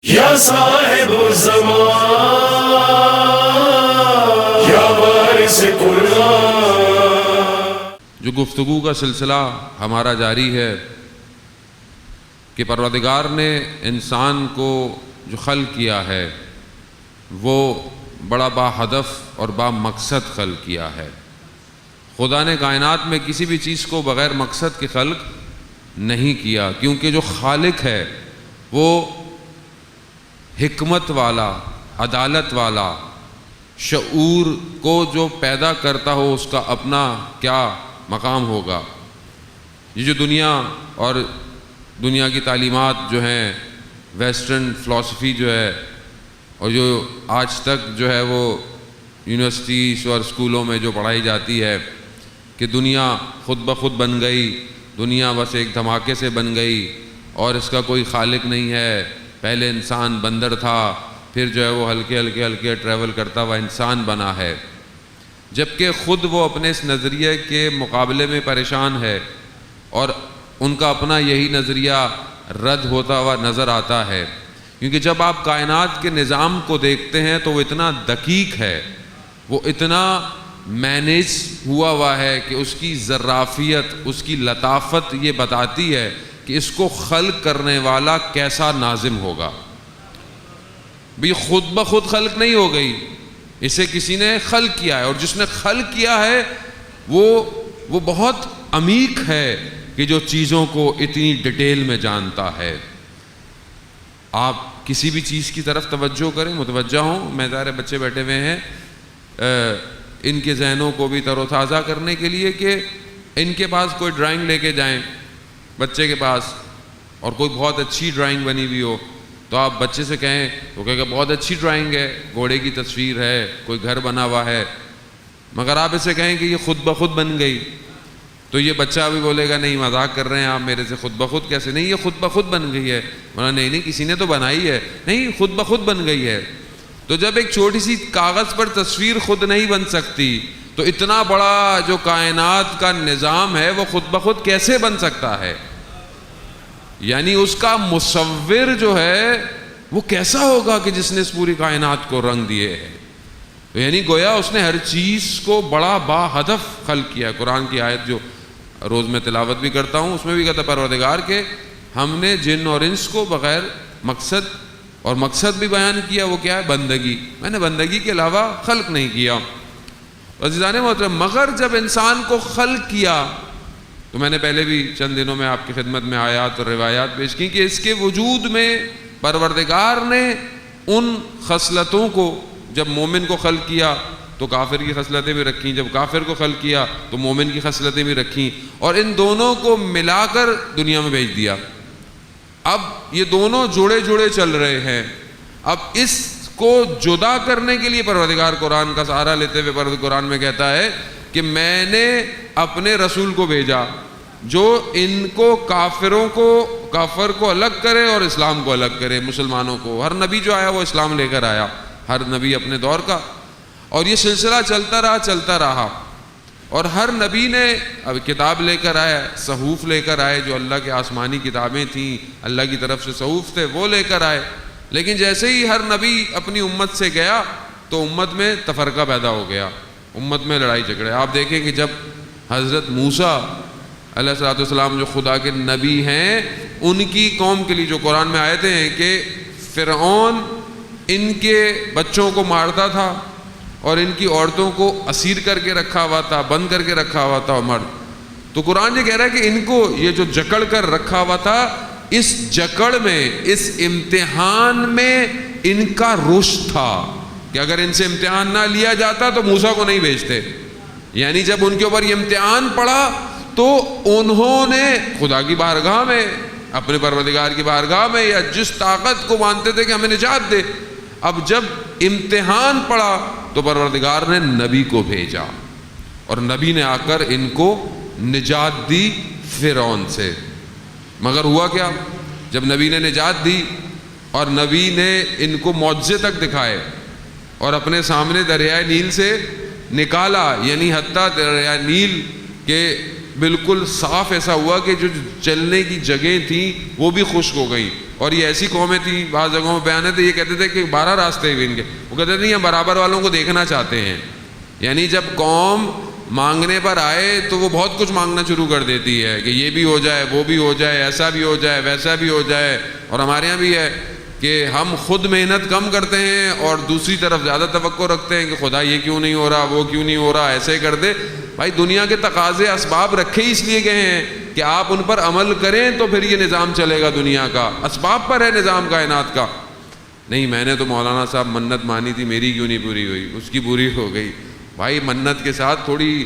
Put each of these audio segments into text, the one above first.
یا صاحب الزمان یا وارث قرآن۔ جو گفتگو کا سلسلہ ہمارا جاری ہے کہ پروردگار نے انسان کو جو خلق کیا ہے وہ بڑا با ہدف اور با مقصد خلق کیا ہے۔ خدا نے کائنات میں کسی بھی چیز کو بغیر مقصد کے خلق نہیں کیا، کیونکہ جو خالق ہے وہ حکمت والا، عدالت والا، شعور کو جو پیدا کرتا ہو اس کا اپنا کیا مقام ہوگا۔ یہ جو دنیا اور دنیا کی تعلیمات جو ہیں، ویسٹرن فلسفی جو ہے، اور جو آج تک جو ہے وہ یونیورسٹیز اور اسکولوں میں جو پڑھائی جاتی ہے کہ دنیا خود بخود بن گئی، دنیا بس ایک دھماکے سے بن گئی اور اس کا کوئی خالق نہیں ہے، پہلے انسان بندر تھا، پھر جو ہے وہ ہلکے ہلکے ٹریول کرتا ہوا انسان بنا ہے، جبکہ خود وہ اپنے اس نظریے کے مقابلے میں پریشان ہے اور ان کا اپنا یہی نظریہ رد ہوتا ہوا نظر آتا ہے۔ کیونکہ جب آپ کائنات کے نظام کو دیکھتے ہیں تو وہ اتنا دقیق ہے، وہ اتنا مینیج ہوا ہے کہ اس کی ظرافیت، اس کی لطافت یہ بتاتی ہے کہ اس کو خلق کرنے والا کیسا ناظم ہوگا۔ بھی خود بخود خلق نہیں ہو گئی، اسے کسی نے خلق کیا ہے، اور جس نے خلق کیا ہے وہ بہت عمیق ہے کہ جو چیزوں کو اتنی ڈیٹیل میں جانتا ہے۔ آپ کسی بھی چیز کی طرف توجہ کریں، متوجہ ہوں، میں ظاہر بچے بیٹھے ہوئے ہیں ان کے ذہنوں کو بھی تر و تازہ کرنے کے لیے کہ ان کے پاس کوئی ڈرائنگ لے کے جائیں بچے کے پاس، اور کوئی بہت اچھی ڈرائنگ بنی ہوئی ہو تو آپ بچے سے کہیں، وہ کہے گا بہت اچھی ڈرائنگ ہے، گھوڑے کی تصویر ہے، کوئی گھر بنا ہوا ہے، مگر آپ اسے کہیں کہ یہ خود بخود بن گئی تو یہ بچہ بھی بولے گا نہیں مذاق کر رہے ہیں آپ میرے سے، خود بخود کیسے؟ نہیں، یہ خود بخود بن گئی ہے۔ بولا نہیں کسی نے تو بنائی ہے۔ نہیں، خود بخود بن گئی ہے۔ تو جب ایک چھوٹی سی کاغذ پر تصویر خود نہیں بن سکتی تو اتنا بڑا جو کائنات کا نظام ہے وہ خود بخود کیسے بن سکتا ہے؟ یعنی اس کا مصور جو ہے وہ کیسا ہوگا کہ جس نے اس پوری کائنات کو رنگ دیے ہے؟ تو یعنی گویا اس نے ہر چیز کو بڑا با ہدف خلق کیا۔ قرآن کی آیت جو روز میں تلاوت بھی کرتا ہوں اس میں بھی کہتا پروردگار کہ ہم نے جن اور انس کو بغیر مقصد، اور مقصد بھی بیان کیا، وہ کیا ہے؟ بندگی۔ میں نے بندگی کے علاوہ خلق نہیں کیا۔ عزیزان محترم، مگر جب انسان کو خلق کیا تو میں نے پہلے بھی چند دنوں میں آپ کی خدمت میں آیات اور روایات پیش کی کہ اس کے وجود میں پروردگار نے ان خصلتوں کو، جب مومن کو خلق کیا تو کافر کی خصلتیں بھی رکھیں، جب کافر کو خلق کیا تو مومن کی خصلتیں بھی رکھیں، اور ان دونوں کو ملا کر دنیا میں بھیج دیا۔ اب یہ دونوں جڑے جڑے چل رہے ہیں۔ اب اس کو جدا کرنے کے لیے پروردگار قرآن کا سہارا لیتے ہوئے پروردگار قرآن میں کہتا ہے کہ میں نے اپنے رسول کو بھیجا جو ان کو کافر کو الگ کرے اور اسلام کو الگ کرے، مسلمانوں کو۔ ہر نبی جو آیا وہ اسلام لے کر آیا، ہر نبی اپنے دور کا، اور یہ سلسلہ چلتا رہا، اور ہر نبی نے اب کتاب لے کر آیا، صحف لے کر آئے، جو اللہ کے آسمانی کتابیں تھیں، اللہ کی طرف سے صحف تھے، وہ لے کر آئے۔ لیکن جیسے ہی ہر نبی اپنی امت سے گیا تو امت میں تفرقہ پیدا ہو گیا، امت میں لڑائی جھگڑے۔ آپ دیکھیں کہ جب حضرت موسیٰ علیہ السلام جو خدا کے نبی ہیں، ان کی قوم کے لیے جو قرآن میں آیتیں ہیں کہ فرعون ان کے بچوں کو مارتا تھا اور ان کی عورتوں کو اسیر کر کے رکھا ہوا تھا، بند کر کے رکھا ہوا تھا مرد، تو قرآن یہ کہہ رہا ہے کہ ان کو یہ جو جکڑ کر رکھا ہوا تھا، اس جکڑ میں، اس امتحان میں ان کا رشد تھا کہ اگر ان سے امتحان نہ لیا جاتا تو موسیٰ کو نہیں بھیجتے۔ یعنی جب ان کے اوپر یہ امتحان پڑا تو انہوں نے خدا کی بارگاہ میں، اپنے پروردگار کی بارگاہ میں، یا جس طاقت کو مانتے تھے کہ ہمیں نجات دے، اب جب امتحان پڑا تو پروردگار نے نبی کو بھیجا، اور نبی نے آ کر ان کو نجات دی فرعون سے۔ مگر ہوا کیا؟ جب نبی نے نجات دی اور نبی نے ان کو معجزے تک دکھائے اور اپنے سامنے دریائے نیل سے نکالا، یعنی حتیٰ دریائے نیل کے بالکل صاف ایسا ہوا کہ جو چلنے کی جگہیں تھیں وہ بھی خشک ہو گئیں، اور یہ ایسی قومیں تھیں، بعض جگہوں میں بیان ہے تو یہ کہتے تھے کہ 12 راستے بھی ان کے، وہ کہتے تھے نہیں ہم برابر والوں کو دیکھنا چاہتے ہیں. یعنی جب قوم مانگنے پر آئے تو وہ بہت کچھ مانگنا شروع کر دیتی ہے کہ یہ بھی ہو جائے، وہ بھی ہو جائے، ایسا بھی ہو جائے، ویسا بھی ہو جائے. اور ہمارے یہاں بھی ہے کہ ہم خود محنت کم کرتے ہیں اور دوسری طرف زیادہ توقع رکھتے ہیں کہ خدا یہ کیوں نہیں ہو رہا، وہ کیوں نہیں ہو رہا، ایسے کر دے. بھائی دنیا کے تقاضے اسباب رکھے اس لیے گئے ہیں کہ آپ ان پر عمل کریں تو پھر یہ نظام چلے گا. دنیا کا اسباب پر ہے نظام کائنات کا. نہیں میں نے تو مولانا صاحب منت مانی تھی، میری کیوں نہیں پوری ہوئی، اس کی پوری ہو گئی. بھائی منت کے ساتھ تھوڑی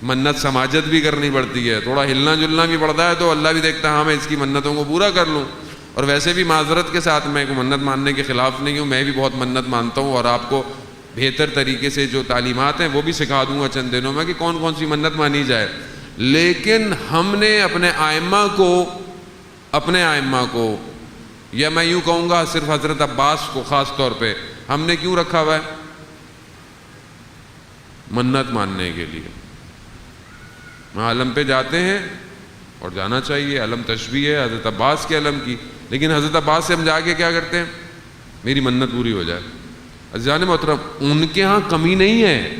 منت سماجت بھی کرنی پڑتی ہے، تھوڑا ہلنا جلنا بھی پڑتا ہے، تو اللہ بھی دیکھتا ہے ہاں میں اس کی منتوں کو پورا کر لوں. اور ویسے بھی معذرت کے ساتھ میں منت ماننے کے خلاف نہیں ہوں، میں بھی بہت منت مانتا ہوں اور آپ کو بہتر طریقے سے جو تعلیمات ہیں وہ بھی سکھا دوں گا چند دنوں میں کہ کون کون سی منت مانی جائے. لیکن ہم نے اپنے ائمہ کو یا میں یوں کہوں گا صرف حضرت عباس کو خاص طور پہ ہم نے کیوں رکھا ہوا ہے؟ منت ماننے کے لیے. عالم پہ جاتے ہیں اور جانا چاہیے، علم تشبیہ ہے حضرت عباس کے علم کی، لیکن حضرت عباس سے ہم جا کے کیا کرتے ہیں؟ میری منت پوری ہو جائے. عزیزان محترم ان کے ہاں کمی نہیں ہے،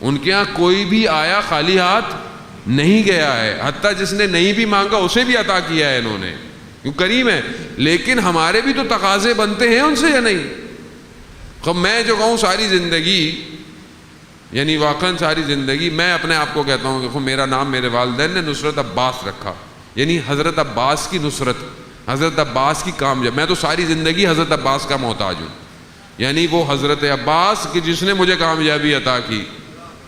ان کے ہاں کوئی بھی آیا خالی ہاتھ نہیں گیا ہے، حتیٰ جس نے نہیں بھی مانگا اسے بھی عطا کیا ہے انہوں نے، کیوں کریم ہے. لیکن ہمارے بھی تو تقاضے بنتے ہیں ان سے یا نہیں؟ خب میں جو کہوں ساری زندگی، یعنی واقعاً ساری زندگی میں اپنے آپ کو کہتا ہوں کہ میرا نام میرے والدین نے نصرت عباس رکھا، یعنی حضرت عباس کی نصرت، حضرت عباس کی کامیاب. میں تو ساری زندگی حضرت عباس کا محتاج ہوں، یعنی وہ حضرت عباس کہ جس نے مجھے کامیابی عطا کی.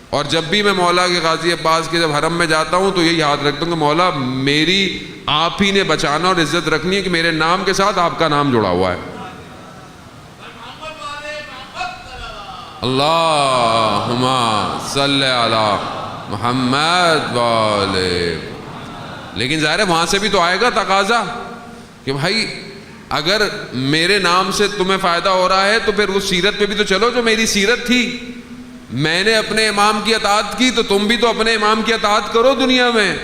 اور جب بھی میں مولا کے غازی عباس کے جب حرم میں جاتا ہوں تو یہی یاد رکھتا ہوں کہ مولا میری آپ ہی نے بچانا اور عزت رکھنی ہے کہ میرے نام کے ساتھ آپ کا نام جڑا ہوا ہے. اللہم صلی علی محمد والے. لیکن ظاہر ہے وہاں سے بھی تو آئے گا تقاضا کہ بھائی اگر میرے نام سے تمہیں فائدہ ہو رہا ہے تو پھر وہ سیرت پہ بھی تو چلو جو میری سیرت تھی. میں نے اپنے امام کی اطاعت کی تو تم بھی تو اپنے امام کی اطاعت کرو دنیا میں.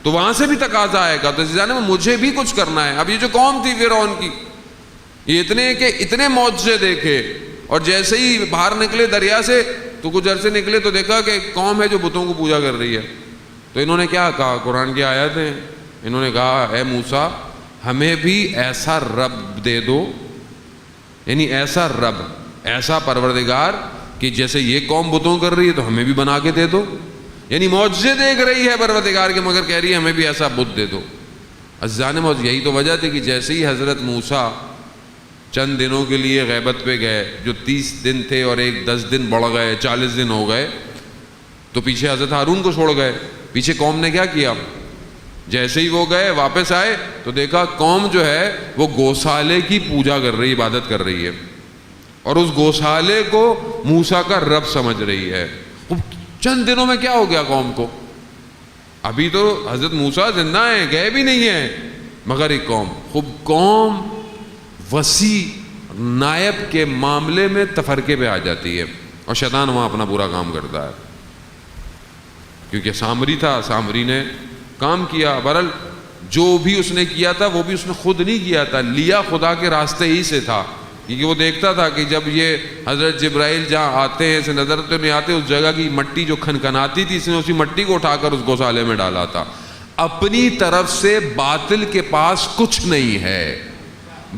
تو وہاں سے بھی تقاضا آئے گا. تو جانے مجھے بھی کچھ کرنا ہے. اب یہ جو قوم تھی فرعون کی، یہ اتنے معجزے دیکھے، اور جیسے ہی باہر نکلے دریا سے تو کچھ عرصے نکلے تو دیکھا کہ قوم ہے جو بتوں کو پوجا کر رہی ہے. تو انہوں نے کیا کہا؟ قرآن کی آیات ہیں، انہوں نے کہا اے موسیٰ ہمیں بھی ایسا رب دے دو، یعنی ایسا رب، ایسا پروردگار کہ جیسے یہ قوم بتوں کر رہی ہے تو ہمیں بھی بنا کے دے دو. یعنی معجزے دیکھ رہی ہے پروردگار کے، مگر کہہ رہی ہے ہمیں بھی ایسا بت دے دو. عزیزان موت یہی تو وجہ تھی کہ جیسے ہی حضرت موسیٰ چند دنوں کے لیے غیبت پہ گئے، جو 30 دن تھے اور 10 دن بڑھ گئے، 40 دن ہو گئے، تو پیچھے حضرت ہارون کو چھوڑ گئے. پیچھے قوم نے کیا کیا؟ جیسے ہی وہ گئے واپس آئے تو دیکھا قوم جو ہے وہ گوسالے کی پوجا کر رہی، عبادت کر رہی ہے، اور اس گوسالے کو موسیٰ کا رب سمجھ رہی ہے. چند دنوں میں کیا ہو گیا قوم کو؟ ابھی تو حضرت موسیٰ زندہ ہیں، گئے بھی نہیں ہیں، مگر ایک قوم وسیع نائب کے معاملے میں تفرقے پہ آ جاتی ہے، اور شیطان وہاں اپنا پورا کام کرتا ہے. کیونکہ سامری تھا، سامری نے کام کیا. بہرحال جو بھی اس نے کیا تھا وہ بھی اس نے خود نہیں کیا تھا، لیا خدا کے راستے ہی سے تھا. کیونکہ وہ دیکھتا تھا کہ جب یہ حضرت جبرائیل جہاں آتے ہیں اسے نظر تو نہیں آتے، اس جگہ کی مٹی جو کھنکھناتی تھی اس نے اسی مٹی کو اٹھا کر اس گوسالے میں ڈالا تھا. اپنی طرف سے باطل کے پاس کچھ نہیں ہے.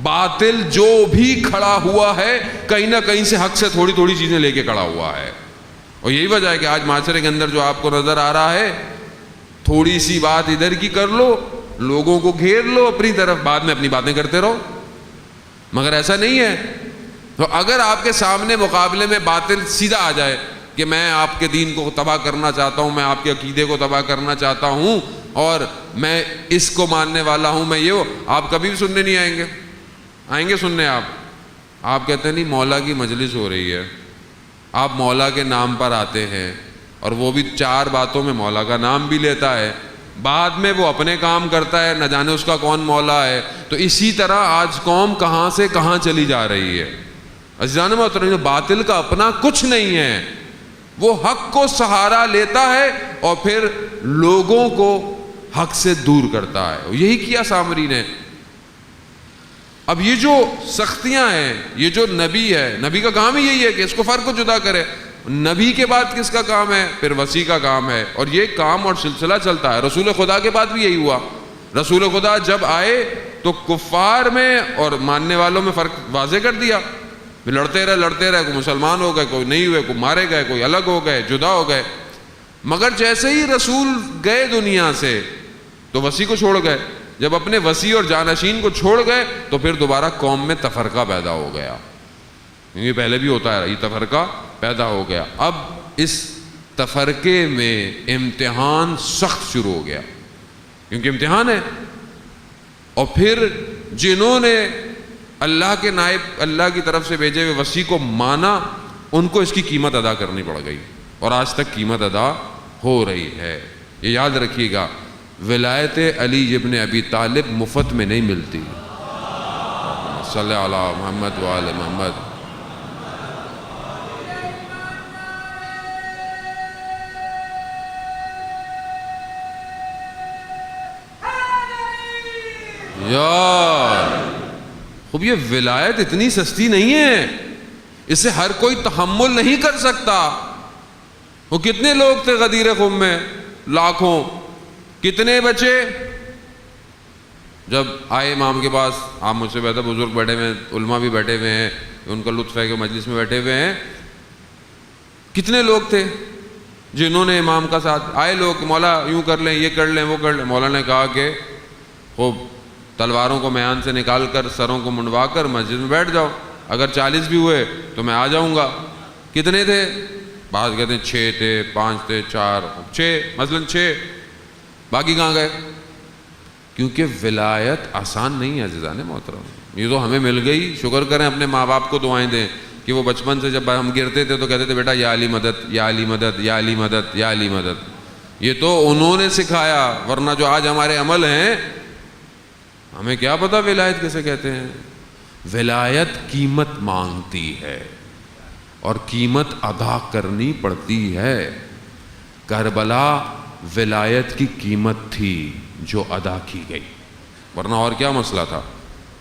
باطل جو بھی کھڑا ہوا ہے کہیں نہ کہیں سے حق سے تھوڑی تھوڑی چیزیں لے کے کھڑا ہوا ہے. اور یہی وجہ ہے کہ آج معاشرے کے اندر جو آپ کو نظر آ رہا ہے، تھوڑی سی بات ادھر کی کر لو، لوگوں کو گھیر لو اپنی طرف، بعد میں اپنی باتیں کرتے رہو. مگر ایسا نہیں ہے. تو اگر آپ کے سامنے مقابلے میں باطل سیدھا آ جائے کہ میں آپ کے دین کو تباہ کرنا چاہتا ہوں، میں آپ کے عقیدے کو تباہ کرنا چاہتا ہوں، اور میں اس کو ماننے والا ہوں، میں یہ، آپ کبھی بھی سننے نہیں آئیں گے. آئیں گے سننے؟ آپ کہتے ہیں نہیں مولا کی مجلس ہو رہی ہے، آپ مولا کے نام پر آتے ہیں، اور وہ بھی 4 باتوں میں مولا کا نام بھی لیتا ہے، بعد میں وہ اپنے کام کرتا ہے، نہ جانے اس کا کون مولا ہے. تو اسی طرح آج قوم کہاں سے کہاں چلی جا رہی ہے. عزیزان محترم باطل کا اپنا کچھ نہیں ہے، وہ حق کو سہارا لیتا ہے اور پھر لوگوں کو حق سے دور کرتا ہے. یہی کیا سامری نے. اب یہ جو سختیاں ہیں، یہ جو نبی ہے، نبی کا کام ہی یہی ہے کہ اس کو فرق کو جدا کرے. نبی کے بعد کس کا کام ہے؟ پھر وسیع کا کام ہے. اور یہ کام اور سلسلہ چلتا ہے. رسول خدا کے بعد بھی یہی ہوا. رسول خدا جب آئے تو کفار میں اور ماننے والوں میں فرق واضح کر دیا. لڑتے رہے، کوئی مسلمان ہو گئے، کوئی نہیں ہوئے، کوئی مارے گئے، کوئی الگ ہو گئے، جدا ہو گئے. مگر جیسے ہی رسول گئے دنیا سے تو وسیع کو چھوڑ گئے. جب اپنے وسیع اور جانشین کو چھوڑ گئے تو پھر دوبارہ قوم میں تفرقہ پیدا ہو گیا. یہ پہلے بھی ہوتا ہے، یہ تفرقہ پیدا ہو گیا. اب اس تفرقے میں امتحان سخت شروع ہو گیا، کیونکہ امتحان ہے. اور پھر جنہوں نے اللہ کے نائب، اللہ کی طرف سے بھیجے ہوئے وسیع کو مانا، ان کو اس کی قیمت ادا کرنی پڑ گئی، اور آج تک قیمت ادا ہو رہی ہے. یہ یاد رکھیے گا، ولایت علی ابن ابی طالب مفت میں نہیں ملتی. صلی علی محمد وآل محمد. یار خوب، یہ ولایت اتنی سستی نہیں ہے، اسے ہر کوئی تحمل نہیں کر سکتا. وہ کتنے لوگ تھے غدیر خم میں؟ لاکھوں. کتنے بچے؟ جب آئے امام کے پاس، آپ مجھ سے بیٹھے، بزرگ بیٹھے ہوئے ہیں، علماء بھی بیٹھے ہوئے ہیں، ان کا لطف ہے کہ مجلس میں بیٹھے ہوئے ہیں. کتنے لوگ تھے جنہوں نے امام کا ساتھ آئے؟ لوگ مولا یوں کر لیں، یہ کر لیں، وہ کر لیں. مولا نے کہا کہ خوب، تلواروں کو میان سے نکال کر، سروں کو منڈوا کر مسجد میں بیٹھ جاؤ. اگر 40 بھی ہوئے تو میں آ جاؤں گا. کتنے تھے؟ بعض کہتے ہیں 6 تھے، 5 تھے، 4، 6 مثلاً 6. باقی کہاں گئے؟ کیونکہ ولایت آسان نہیں ہے عزیزان محترم. یہ تو ہمیں مل گئی، شکر کریں، اپنے ماں باپ کو دعائیں دیں کہ وہ بچپن سے جب ہم گرتے تھے تو کہتے تھے بیٹا یا علی مدد، یا علی مدد، یا علی مدد، یا علی مدد. یہ تو انہوں نے سکھایا، ورنہ جو آج ہمارے عمل ہیں، ہمیں کیا پتا ولایت کیسے کہتے ہیں. ولایت قیمت مانگتی ہے اور قیمت ادا کرنی پڑتی ہے. کربلا ولایت کی قیمت تھی جو ادا کی گئی، ورنہ اور کیا مسئلہ تھا.